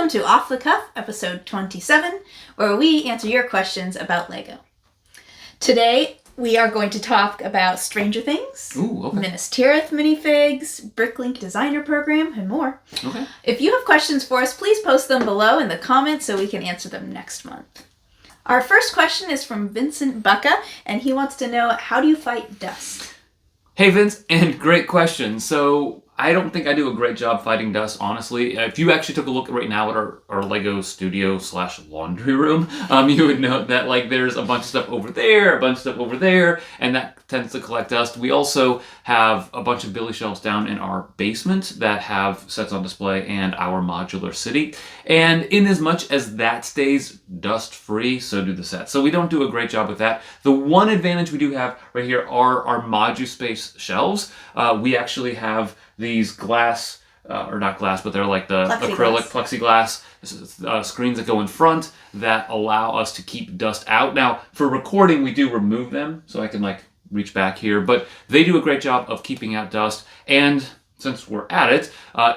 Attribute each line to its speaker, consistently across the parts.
Speaker 1: Welcome to Off the Cuff, episode 27, where we answer your questions about LEGO. Today, we are going to talk about Stranger Things, Minas Tirith Minifigs, BrickLink Designer Program, and more.
Speaker 2: Okay.
Speaker 1: If you have questions for us, please post them below in the comments so we can answer them next month. Our first question is from Vincent Bucca, and he wants to know, how do you fight dust?
Speaker 2: Hey Vince, and great question. So I don't think I do a great job fighting dust, honestly. If you actually took a look right now at our Lego studio / laundry room, you would note that there's a bunch of stuff over there, a bunch of stuff over there, and that tends to collect dust. We also have a bunch of billy shelves down in our basement that have sets on display and our modular city. And in as much as that stays dust free, so do the sets. So we don't do a great job with that. The one advantage we do have right here are our ModuSpace shelves. We actually have these glass, or not glass, but they're like the acrylic plexiglass screens that go in front that allow us to keep dust out. Now, for recording, we do remove them, so I can reach back here, but they do a great job of keeping out dust. And since we're at it,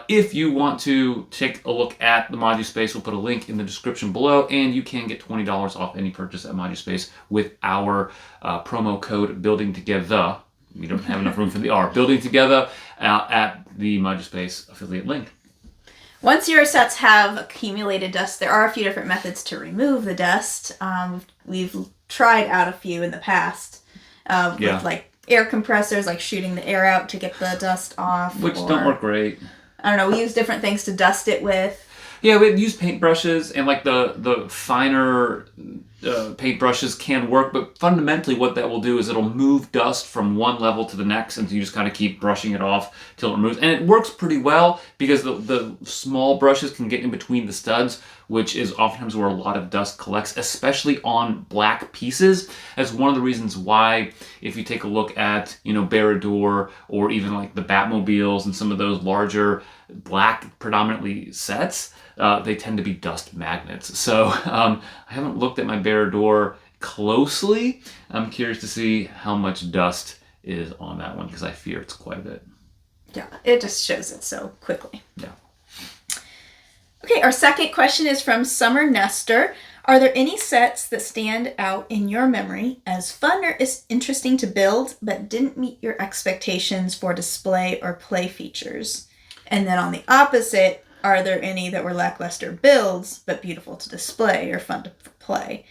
Speaker 2: if you want to take a look at the ModuSpace, we'll put a link in the description below, and you can get $20 off any purchase at ModuSpace with our promo code Building Together. We don't have enough room for the R. Building Together at the ModuSpace affiliate link.
Speaker 1: Once your sets have accumulated dust, there are a few different methods to remove the dust. We've tried out a few in the past with air compressors, shooting the air out to get the dust off.
Speaker 2: Which don't work great.
Speaker 1: I don't know, we use different things to dust it with.
Speaker 2: Yeah, we use paintbrushes, and the finer paintbrushes can work, but fundamentally what that will do is it'll move dust from one level to the next, and so you just kind of keep brushing it off till it removes. And it works pretty well because the small brushes can get in between the studs, which is oftentimes where a lot of dust collects, especially on black pieces. That's one of the reasons why, if you take a look at, Barrador, or even the Batmobiles and some of those larger black predominantly sets, they tend to be dust magnets. So I haven't looked at my Barrador closely. I'm curious to see how much dust is on that one because I fear it's quite a bit.
Speaker 1: Yeah, it just shows it so quickly.
Speaker 2: Yeah.
Speaker 1: Okay, our second question is from Summer Nestor. Are there any sets that stand out in your memory as fun or interesting to build but didn't meet your expectations for display or play features? And then on the opposite, are there any that were lackluster builds but beautiful to display or fun to play?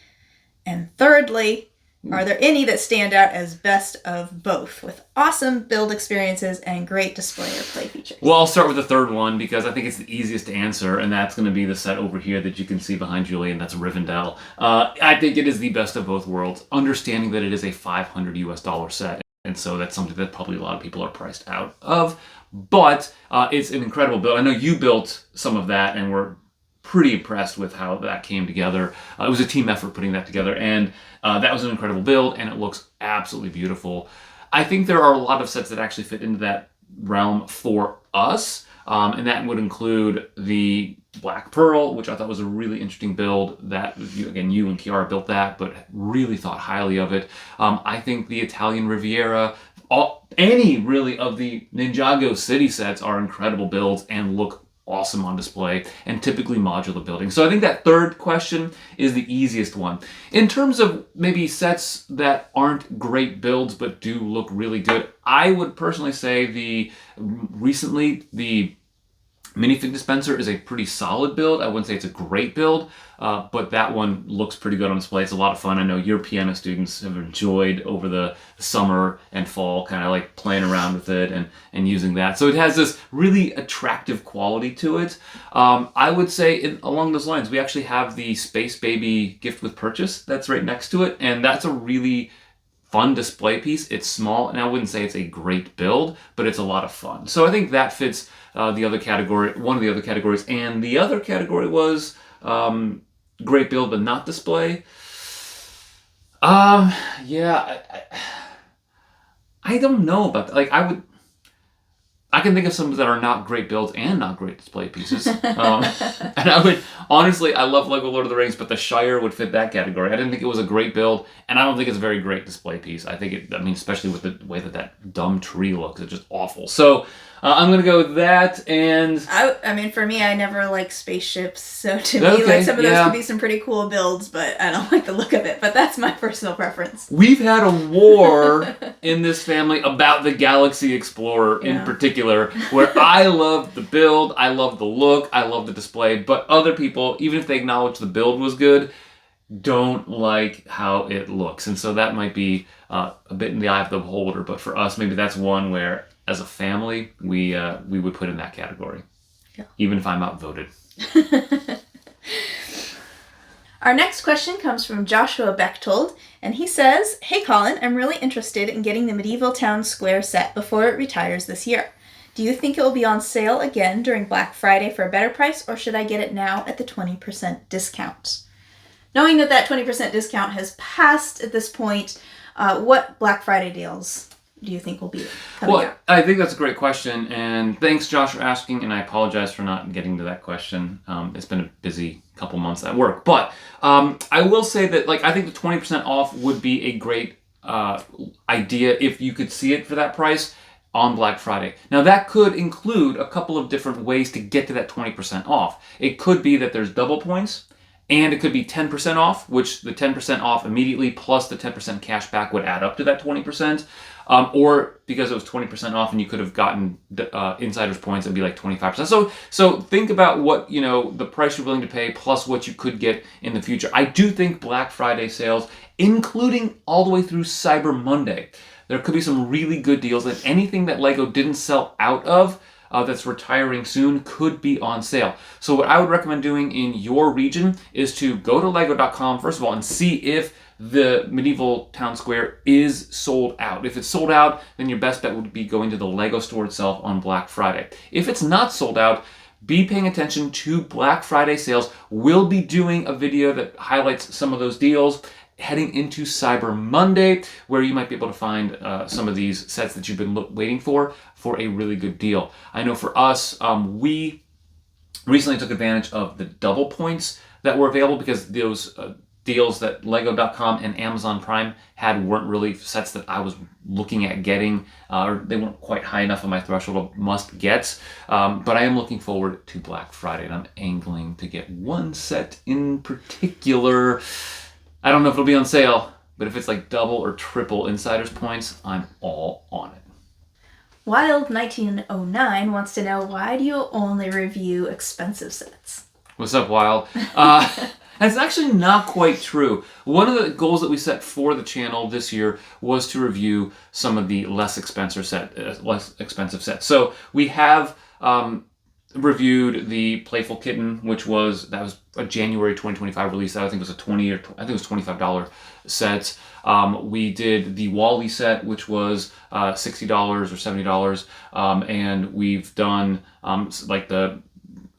Speaker 1: And thirdly, are there any that stand out as best of both with awesome build experiences and great display or play features?
Speaker 2: Well, I'll start with the third one because I think it's the easiest to answer, and that's going to be the set over here that you can see behind Julie, and that's Rivendell. I think it is the best of both worlds, understanding that it is a $500 US set, and so that's something that probably a lot of people are priced out of. But it's an incredible build. I know you built some of that, and we're pretty impressed with how that came together. It was a team effort putting that together, and that was an incredible build, and it looks absolutely beautiful. I think there are a lot of sets that actually fit into that realm for us, and that would include the Black Pearl, which I thought was a really interesting build. That, again, you and Chiara built that, but really thought highly of it. I think the Italian Riviera, any really of the Ninjago city sets are incredible builds and look awesome on display, and typically modular building. So I think that third question is the easiest one. In terms of maybe sets that aren't great builds but do look really good, I would personally say the Minifig dispenser is a pretty solid build. I wouldn't say it's a great build, but that one looks pretty good on display. It's a lot of fun. I know your piano students have enjoyed over the summer and fall kind of playing around with it and using that. So it has this really attractive quality to it. I would say along those lines, we actually have the Space Baby gift with purchase that's right next to it, and that's a really fun display piece. It's small, and I wouldn't say it's a great build, but it's a lot of fun. So I think that fits the other category, one of the other categories. And the other category was great build but not display. I don't know about that. I can think of some that are not great builds and not great display pieces. And I would, honestly, I love Lego Lord of the Rings, but the Shire would fit that category. I didn't think it was a great build, and I don't think it's a very great display piece. I think especially with the way that dumb tree looks, it's just awful. So I'm going to go with that, and...
Speaker 1: I mean, for me, I never like spaceships, so to me,
Speaker 2: Okay,
Speaker 1: like, some of those
Speaker 2: yeah.
Speaker 1: could be some pretty cool builds, but I don't like the look of it. But that's my personal preference.
Speaker 2: We've had a war in this family about the Galaxy Explorer in
Speaker 1: Yeah.
Speaker 2: particular, where I love the build, I love the look, I love the display, but other people, even if they acknowledge the build was good, don't like how it looks. And so that might be a bit in the eye of the beholder, but for us, maybe that's one where, as a family, we would put in that category.
Speaker 1: Yeah.
Speaker 2: Even if I'm outvoted.
Speaker 1: Our next question comes from Joshua Bechtold, and he says, "Hey Colin, I'm really interested in getting the Medieval Town Square set before it retires this year. Do you think it will be on sale again during Black Friday for a better price, or should I get it now at the 20% discount?" Knowing that 20% discount has passed at this point, what Black Friday deals do you think will be coming out?
Speaker 2: I think that's a great question, and thanks, Josh, for asking, and I apologize for not getting to that question. It's been a busy couple months at work, but I will say that, like, I think the 20% off would be a great idea if you could see it for that price on Black Friday. Now, that could include a couple of different ways to get to that 20% off. It could be that there's double points, and it could be 10% off, which the 10% off immediately plus the 10% cash back would add up to that 20%. Or because it was 20% off and you could have gotten insider's points, it'd be like 25%. So think about what, the price you're willing to pay plus what you could get in the future. I do think Black Friday sales, including all the way through Cyber Monday, there could be some really good deals, and anything that LEGO didn't sell out of that's retiring soon could be on sale. So what I would recommend doing in your region is to go to lego.com first of all and see if the Medieval Town Square is sold out. If it's sold out, then your best bet would be going to the LEGO store itself on Black Friday. If it's not sold out, be paying attention to Black Friday sales. We'll be doing a video that highlights some of those deals heading into Cyber Monday, where you might be able to find some of these sets that you've been waiting for a really good deal. I know for us, we recently took advantage of the double points that were available because those deals that Lego.com and Amazon Prime had weren't really sets that I was looking at getting, or they weren't quite high enough on my threshold of must gets. But I am looking forward to Black Friday, and I'm angling to get one set in particular. I don't know if it'll be on sale, but if it's like double or triple insider's points, I'm all on it.
Speaker 1: Wild1909 wants to know, why do you only review expensive sets?
Speaker 2: What's up, Wild? That's actually not quite true. One of the goals that we set for the channel this year was to review some of the less expensive sets. So we have reviewed the Playful Kitten, that was a January 2025 release. I think it was $25 set. We did the Wall-E set, which was $60 or $70, and we've done like the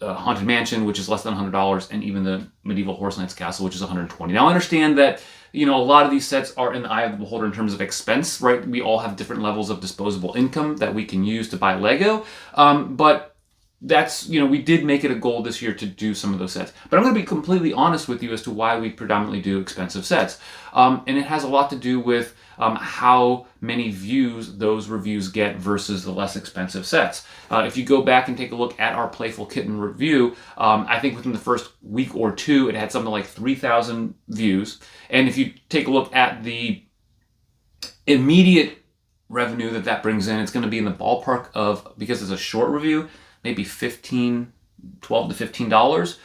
Speaker 2: Haunted Mansion, which is less than $100, and even the Medieval Horse Knights Castle, which is $120. Now, I understand that a lot of these sets are in the eye of the beholder in terms of expense, right? We all have different levels of disposable income that we can use to buy Lego, but that's, we did make it a goal this year to do some of those sets. But I'm going to be completely honest with you as to why we predominantly do expensive sets. And it has a lot to do with how many views those reviews get versus the less expensive sets. If you go back and take a look at our Playful Kitten review, I think within the first week or two, it had something like 3,000 views. And if you take a look at the immediate revenue that brings in, it's going to be in the ballpark of, because it's a short review, maybe $12 to $15.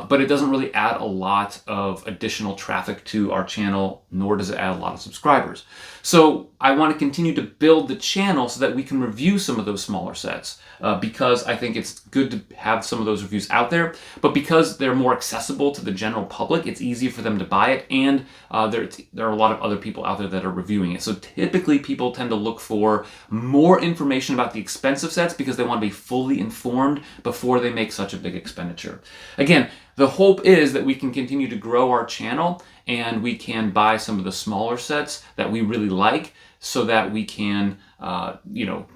Speaker 2: But it doesn't really add a lot of additional traffic to our channel, nor does it add a lot of subscribers. So I want to continue to build the channel so that we can review some of those smaller sets, because I think it's good to have some of those reviews out there. But because they're more accessible to the general public, it's easier for them to buy it, and there are a lot of other people out there that are reviewing it. So typically people tend to look for more information about the expensive sets because they want to be fully informed before they make such a big expenditure. Again, the hope is that we can continue to grow our channel and we can buy some of the smaller sets that we really like so that we can,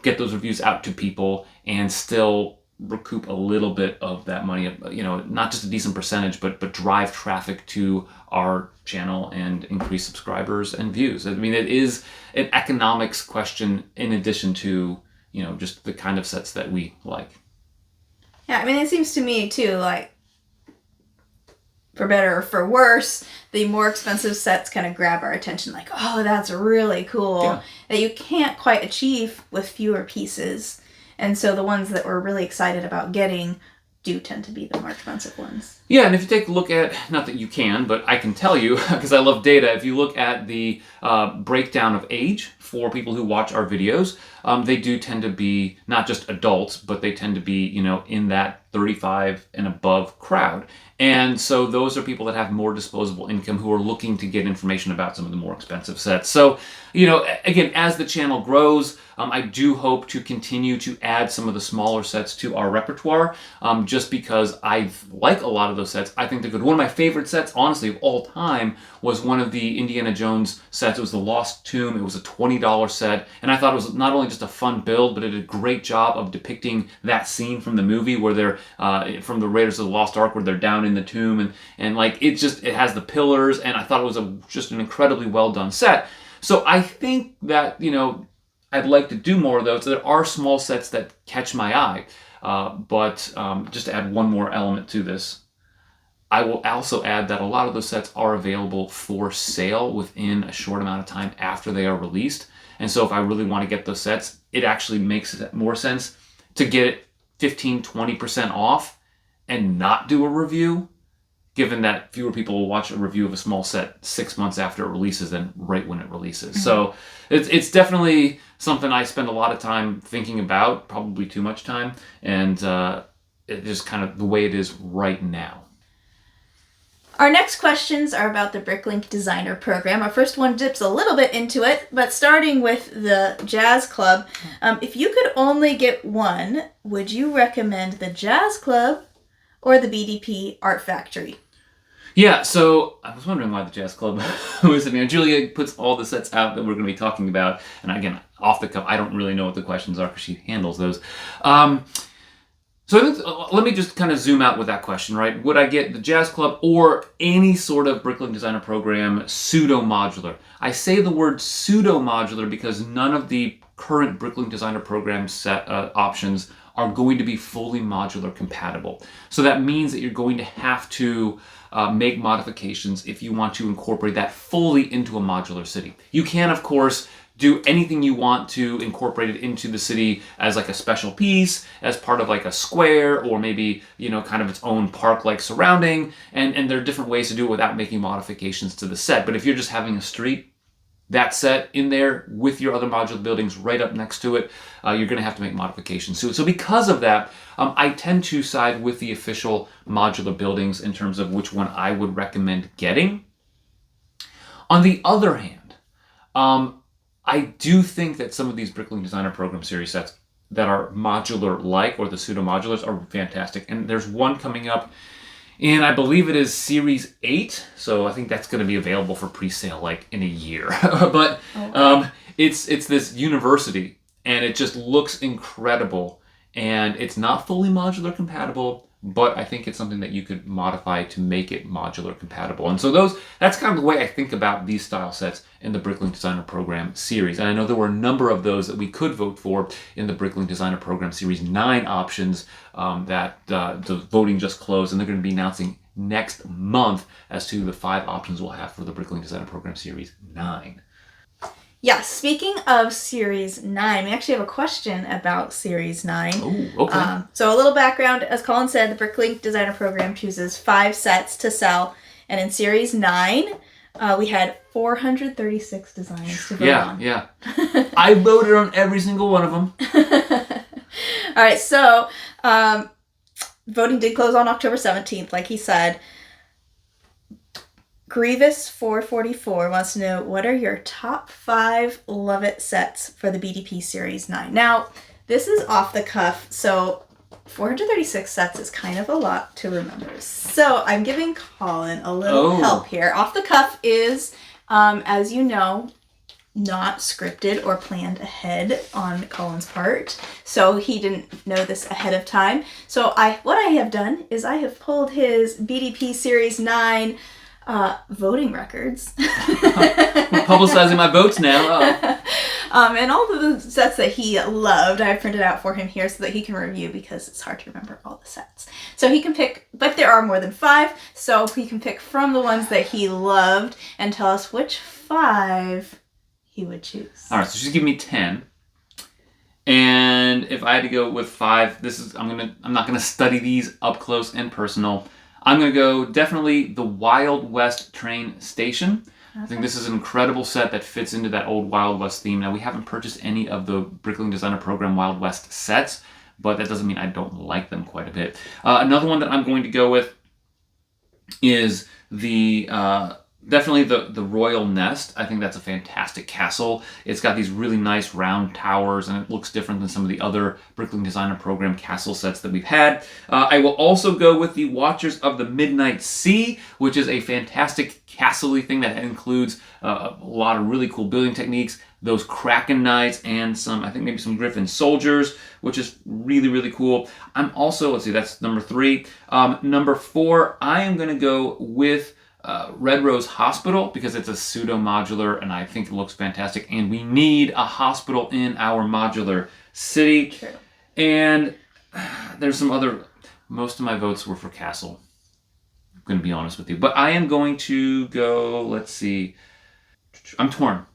Speaker 2: get those reviews out to people and still recoup a little bit of that money, not just a decent percentage, but drive traffic to our channel and increase subscribers and views. I mean, it is an economics question in addition to just the kind of sets that we like.
Speaker 1: Yeah, I mean, it seems to me, too, like, for better or for worse, the more expensive sets kind of grab our attention. Like, oh, that's really cool.
Speaker 2: Yeah.
Speaker 1: That you can't quite achieve with fewer pieces. And so the ones that we're really excited about getting do tend to be the more expensive ones.
Speaker 2: Yeah, and if you take a look at, not that you can, but I can tell you, because I love data, if you look at the breakdown of age for people who watch our videos, they do tend to be not just adults, but they tend to be, in that 35 and above crowd. And so those are people that have more disposable income who are looking to get information about some of the more expensive sets. So, again, as the channel grows, I do hope to continue to add some of the smaller sets to our repertoire, just because I like a lot of those sets. I think they're good. One of my favorite sets, honestly, of all time was one of the Indiana Jones sets. It was the Lost Tomb. It was a $20 set, and I thought it was not only just a fun build, but it did a great job of depicting that scene from the movie where they're from the Raiders of the Lost Ark, where they're down in the tomb, and like it has the pillars, and I thought it was just an incredibly well done set. So I think that I'd like to do more of those. There are small sets that catch my eye, but just to add one more element to this, I will also add that a lot of those sets are available for sale within a short amount of time after they are released. And so if I really want to get those sets, it actually makes more sense to get it 15-20% off and not do a review, given that fewer people will watch a review of a small set 6 months after it releases than right when it releases. Mm-hmm. So it's definitely something I spend a lot of time thinking about, probably too much time, and it is kind of the way it is right now.
Speaker 1: Our next questions are about the BrickLink Designer Program. Our first one dips a little bit into it, but starting with the Jazz Club. If you could only get one, would you recommend the Jazz Club or the BDP Art Factory?
Speaker 2: Yeah, so I was wondering why the Jazz Club was in here. Julia puts all the sets out that we're going to be talking about, and again, off the cuff, I don't really know what the questions are because she handles those. So let me just kind of zoom out with that question, right? Would I get the Jazz Club or any sort of BrickLink Designer Program pseudo-modular? I say the word pseudo-modular because none of the current BrickLink Designer Program set options are going to be fully modular compatible. So that means that you're going to have to make modifications if you want to incorporate that fully into a modular city. You can, of course, do anything you want to incorporate it into the city as like a special piece, as part of like a square, or maybe, kind of its own park-like surrounding. And there are different ways to do it without making modifications to the set. But if you're just having a street, that set in there with your other modular buildings right up next to it, you're going to have to make modifications to it. So because of that, I tend to side with the official modular buildings in terms of which one I would recommend getting. On the other hand, I do think that some of these BrickLink Designer Program series sets that are modular-like, or the pseudo-modulars, are fantastic. And there's one coming up, and I believe it is Series 8, so I think that's going to be available for pre-sale like in a year. But it's this university, and it just looks incredible. And it's not fully modular compatible, but I think it's something that you could modify to make it modular compatible. And so that's kind of the way I think about these style sets in the BrickLink Designer Program series. And I know there were a number of those that we could vote for in the BrickLink Designer Program Series 9 options that the voting just closed, and they're going to be announcing next month as to the 5 options we'll have for the BrickLink Designer Program Series 9.
Speaker 1: Yeah, speaking of Series 9, we actually have a question about Series 9.
Speaker 2: Oh, okay.
Speaker 1: So a little background. As Colin said, the BrickLink Designer Program chooses 5 sets to sell. And in Series 9, we had 436 designs to vote on.
Speaker 2: Yeah. I voted on every single one of them.
Speaker 1: All right, so voting did close on October 17th, like he said. Grievous444 wants to know, what are your top 5 Love It sets for the BDP Series 9? Now, this is off the cuff, so 436 sets is kind of a lot to remember. So I'm giving Colin a little help here. Off the cuff is, as you know, not scripted or planned ahead on Colin's part. So he didn't know this ahead of time. So what I have done is I have pulled his BDP Series 9 voting records.
Speaker 2: We're publicizing my votes now.
Speaker 1: And all of the sets that he loved, I printed out for him here so that he can review because it's hard to remember all the sets. So he can pick, but there are more than 5, so he can pick from the ones that he loved and tell us which 5 he would choose.
Speaker 2: All right, so she's giving me 10. And if I had to go with 5, I'm not gonna study these up close and personal. I'm gonna go definitely the Wild West train station. Okay. I think this is an incredible set that fits into that old Wild West theme. Now, we haven't purchased any of the BrickLink Designer Program Wild West sets, but that doesn't mean I don't like them quite a bit. Another one that I'm going to go with is definitely the Royal Nest. I think that's a fantastic castle. It's got these really nice round towers, and it looks different than some of the other BrickLink Designer Program castle sets that we've had. I will also go with the Watchers of the Midnight Sea, which is a fantastic castle-y thing that includes a lot of really cool building techniques, those Kraken Knights, and I think maybe some Griffin Soldiers, which is really, really cool. I'm also, let's see, that's number 3. Number 4, I am going to go with Red Rose Hospital because it's a pseudo-modular and I think it looks fantastic, and we need a hospital in our modular city.
Speaker 1: True.
Speaker 2: And there's some other, most of my votes were for Castle. I'm going to be honest with you. But I am going to go, let's see, I'm torn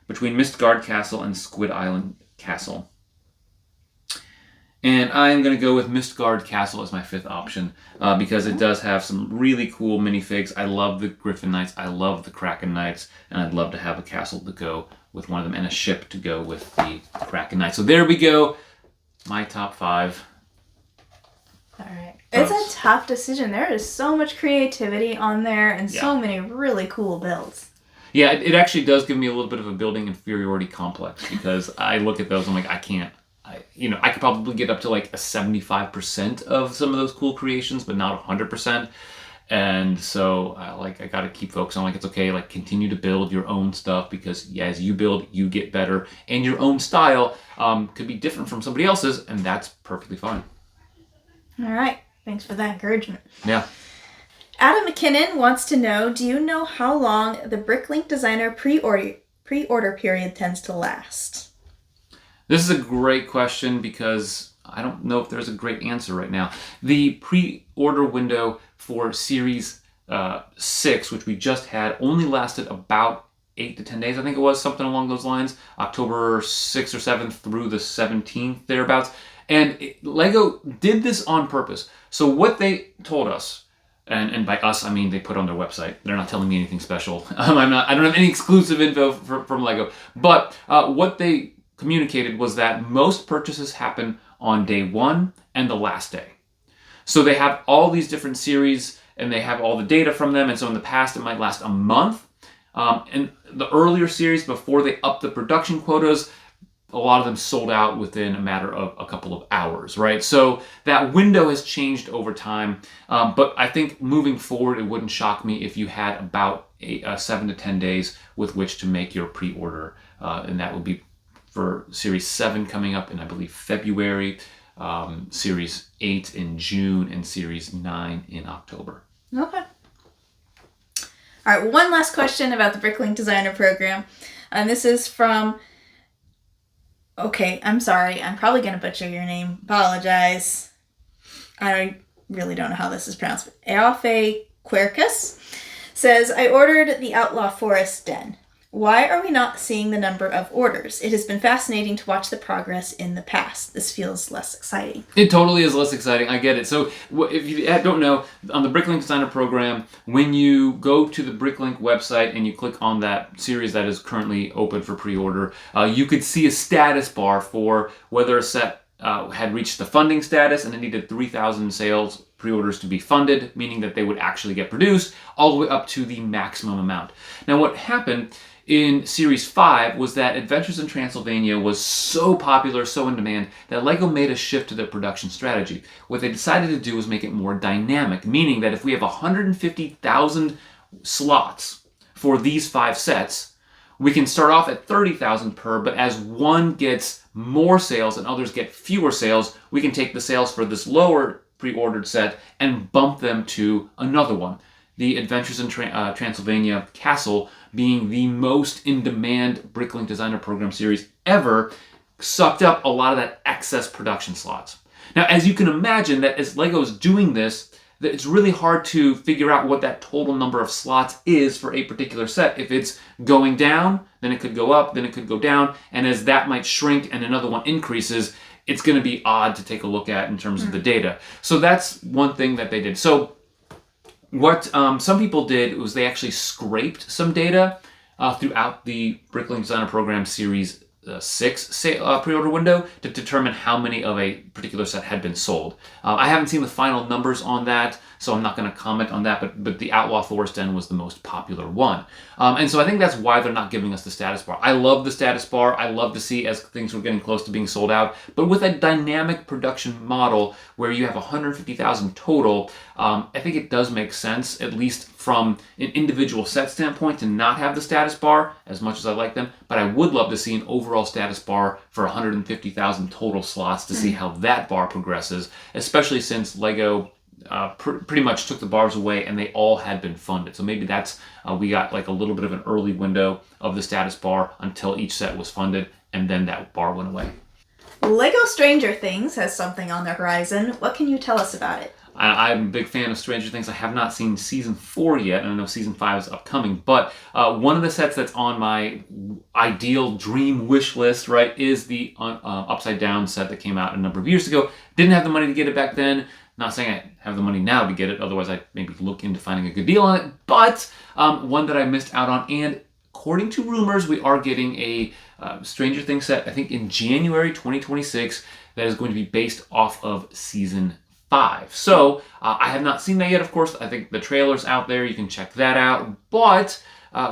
Speaker 2: between Mistgard Castle and Squid Island Castle. And I'm going to go with Mistgard Castle as my 5th option because it does have some really cool minifigs. I love the Griffin Knights. I love the Kraken Knights. And I'd love to have a castle to go with one of them and a ship to go with the Kraken Knights. So there we go. My top 5.
Speaker 1: All right. It's a tough decision. There is so much creativity on there and so many really cool builds.
Speaker 2: Yeah, it actually does give me a little bit of a building inferiority complex because I look at those and I'm like, I can't. I could probably get up to like a 75% of some of those cool creations, but not 100%. And so I got to keep focusing on it's okay, continue to build your own stuff because as you build, you get better. And your own style could be different from somebody else's, and that's perfectly fine.
Speaker 1: All right. Thanks for that encouragement.
Speaker 2: Yeah.
Speaker 1: Adam McKinnon wants to know, do you know how long the BrickLink Designer pre-order period tends to last?
Speaker 2: This is a great question because I don't know if there's a great answer right now. The pre-order window for Series 6, which we just had, only lasted about 8 to 10 days, I think it was, something along those lines. October 6th or 7th through the 17th, thereabouts. And LEGO did this on purpose. So what they told us, and by us, I mean they put on their website. They're not telling me anything special. I don't have any exclusive info from LEGO. But what they communicated was that most purchases happen on day 1 and the last day. So they have all these different series and they have all the data from them. And so in the past, it might last a month. And the earlier series, before they upped the production quotas, a lot of them sold out within a matter of a couple of hours, right? So that window has changed over time. But I think moving forward, it wouldn't shock me if you had about 7 to 10 days with which to make your pre-order. And that would be for Series 7 coming up in, I believe, February, Series 8 in June, and Series 9 in October.
Speaker 1: Okay. All right, one last question about the BrickLink Designer Program. And this is from, okay, I'm sorry, I'm probably going to butcher your name. Apologize. I really don't know how this is pronounced. Eofe Quercus says, I ordered the Outlaw Forest Den. Why are we not seeing the number of orders? It has been fascinating to watch the progress in the past. This feels less exciting.
Speaker 2: It totally is less exciting. I get it. So if you don't know, on the BrickLink Designer Program, when you go to the BrickLink website and you click on that series that is currently open for pre-order, you could see a status bar for whether a set had reached the funding status and it needed 3,000 sales pre-orders to be funded, meaning that they would actually get produced, all the way up to the maximum amount. Now what happened in Series 5 was that Adventures in Transylvania was so popular, so in demand, that LEGO made a shift to their production strategy. What they decided to do was make it more dynamic, meaning that if we have 150,000 slots for these 5 sets, we can start off at 30,000 per, but as one gets more sales and others get fewer sales, we can take the sales for this lower pre-ordered set and bump them to another one. the Adventures in Transylvania Castle being the most in-demand BrickLink Designer Program series ever, sucked up a lot of that excess production slots. Now, as you can imagine, that as LEGO's doing this, that it's really hard to figure out what that total number of slots is for a particular set. If it's going down, then it could go up, then it could go down, and as that might shrink and another one increases, it's going to be odd to take a look at in terms of the data. So that's one thing that they did. So what some people did was they actually scraped some data throughout the BrickLink Designer Program Series 6 pre-order window to determine how many of a particular set had been sold. I haven't seen the final numbers on that, so I'm not going to comment on that, but the Outlaw Forest Den was the most popular one. And so I think that's why they're not giving us the status bar. I love the status bar. I love to see as things were getting close to being sold out, but with a dynamic production model where you have 150,000 total, I think it does make sense, at least from an individual set standpoint, to not have the status bar, as much as I like them, but I would love to see an overall status bar for 150,000 total slots to see how that bar progresses, especially since LEGO pretty much took the bars away and they all had been funded. So maybe that's, we got like a little bit of an early window of the status bar until each set was funded, and then that bar went away.
Speaker 1: LEGO Stranger Things has something on the horizon. What can you tell us about it?
Speaker 2: I'm a big fan of Stranger Things. I have not seen season 4 yet, and I know season 5 is upcoming, but one of the sets that's on my ideal dream wish list, right, is the Upside Down set that came out a number of years ago. Didn't have the money to get it back then. Not saying I have the money now to get it, otherwise I'd maybe look into finding a good deal on it, but one that I missed out on, and according to rumors, we are getting a Stranger Things set, I think in January 2026, that is going to be based off of season 5. So I have not seen that yet, of course. I think the trailer's out there. You can check that out. But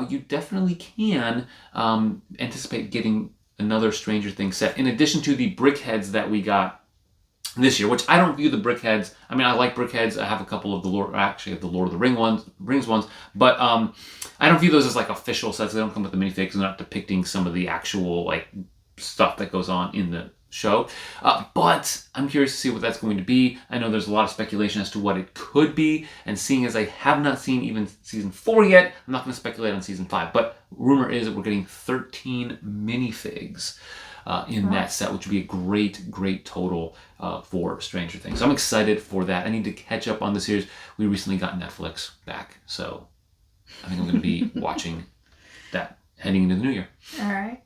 Speaker 2: you definitely can anticipate getting another Stranger Things set, in addition to the BrickHeads that we got this year, which I don't view the BrickHeads. I mean, I like BrickHeads. I have a couple of the Lord of the Rings ones, but I don't view those as like official sets. They don't come with the minifigs. They're not depicting some of the actual like stuff that goes on in the show. But I'm curious to see what that's going to be. I know there's a lot of speculation as to what it could be, and seeing as I have not seen even season 4 yet, I'm not going to speculate on season 5. But rumor is that we're getting 13 minifigs in that set, which would be a great total for Stranger Things. So I'm excited for that. I need to catch up on the series. We recently got Netflix back, so I think I'm going to be watching that heading into the new year.
Speaker 1: All right.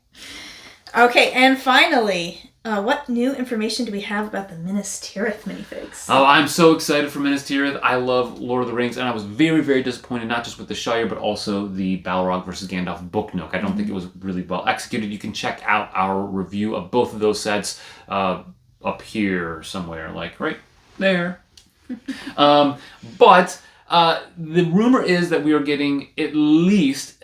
Speaker 1: Okay, and finally, what new information do we have about the Minas Tirith minifigs?
Speaker 2: Oh, I'm so excited for Minas Tirith. I love Lord of the Rings, and I was very disappointed, not just with the Shire, but also the Balrog versus Gandalf book nook. I don't think it was really well executed. You can check out our review of both of those sets up here somewhere, like right there. But the rumor is that we are getting at least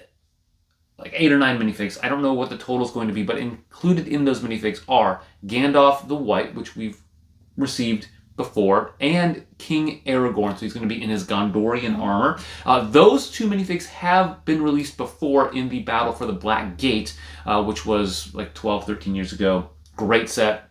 Speaker 2: like 8 or 9 minifigs. I don't know what the total is going to be, but included in those minifigs are Gandalf the White, which we've received before, and King Aragorn, so he's going to be in his Gondorian armor. Those 2 minifigs have been released before in the Battle for the Black Gate, which was like 12, 13 years ago. Great set.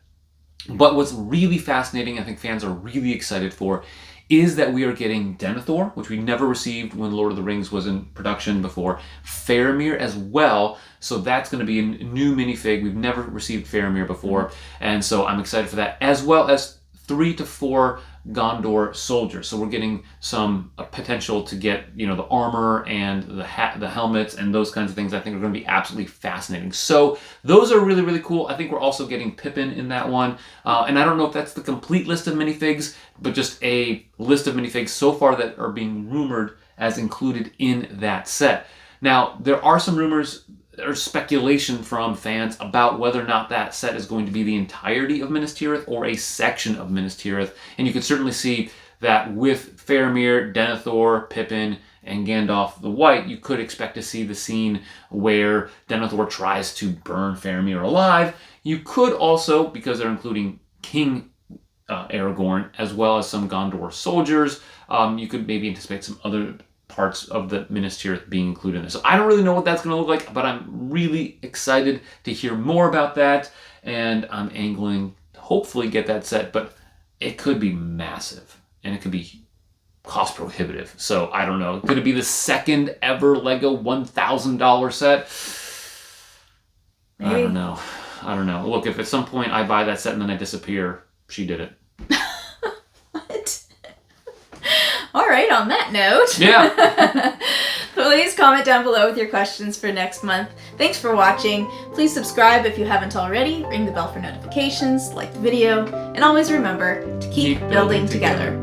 Speaker 2: But what's really fascinating, I think fans are really excited for, is that we are getting Denethor, which we never received when Lord of the Rings was in production before, Faramir as well, so that's going to be a new minifig. We've never received Faramir before, and so I'm excited for that, as well as 3 to 4 Gondor soldiers. So we're getting some potential to get, you know, the armor and the helmets and those kinds of things. I think are going to be absolutely fascinating. So those are really cool. I think we're also getting Pippin in that one, and I don't know if that's the complete list of minifigs, but just a list of minifigs so far that are being rumored as included in that set. Now there are some rumors or speculation from fans about whether or not that set is going to be the entirety of Minas Tirith or a section of Minas Tirith. And you can certainly see that with Faramir, Denethor, Pippin, and Gandalf the White, you could expect to see the scene where Denethor tries to burn Faramir alive. You could also, because they're including King Aragorn, as well as some Gondor soldiers, you could maybe anticipate some other parts of the Minas Tirith being included in there. So I don't really know what that's going to look like, but I'm really excited to hear more about that, and I'm angling to hopefully get that set, but it could be massive, and it could be cost prohibitive. So I don't know. Could it be the second ever Lego $1,000 set?
Speaker 1: Maybe.
Speaker 2: I don't know. Look, if at some point I buy that set and then I disappear, she did it.
Speaker 1: What? All right, on that note.
Speaker 2: Yeah.
Speaker 1: Please comment down below with your questions for next month. Thanks for watching. Please subscribe if you haven't already, ring the bell for notifications, like the video, and always remember to keep building together.